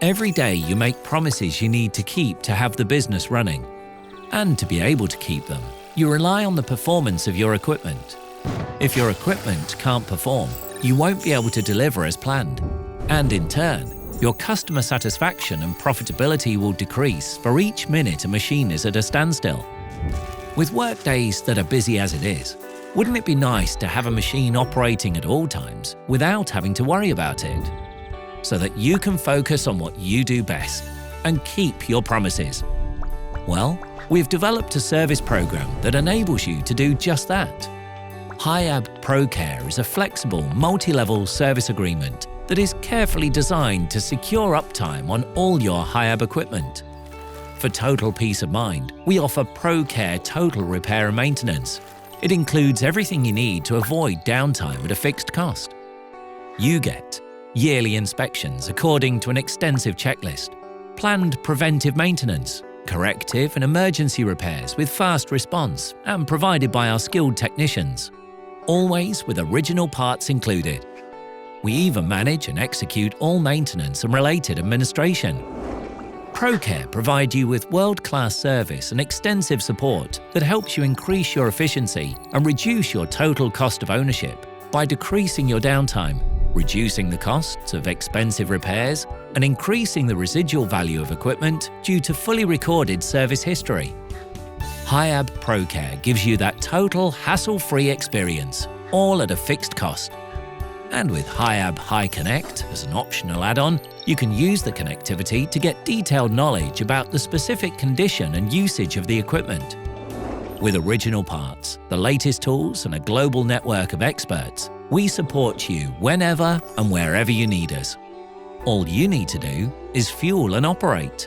Every day you make promises you need to keep to have the business running. And to be able to keep them, you rely on the performance of your equipment. If your equipment can't perform, you won't be able to deliver as planned. And in turn, your customer satisfaction and profitability will decrease for each minute a machine is at a standstill. With workdays that are busy as it is, wouldn't it be nice to have a machine operating at all times without having to worry about it? So that you can focus on what you do best and keep your promises. Well, we've developed a service program that enables you to do just that. Hiab ProCare is a flexible, multi-level service agreement that is carefully designed to secure uptime on all your Hiab equipment. For total peace of mind, we offer ProCare Total Repair and Maintenance. It includes everything you need to avoid downtime at a fixed cost. You get yearly inspections according to an extensive checklist, planned preventive maintenance, corrective and emergency repairs with fast response and provided by our skilled technicians, always with original parts included. We even manage and execute all maintenance and related administration. ProCare provides you with world-class service and extensive support that helps you increase your efficiency and reduce your total cost of ownership by decreasing your downtime, reducing the costs of expensive repairs, and increasing the residual value of equipment due to fully recorded service history. Hiab ProCare gives you that total hassle-free experience, all at a fixed cost. And with Hiab Hi Connect as an optional add-on, you can use the connectivity to get detailed knowledge about the specific condition and usage of the equipment. With original parts, the latest tools and a global network of experts, we support you whenever and wherever you need us. All you need to do is fuel and operate.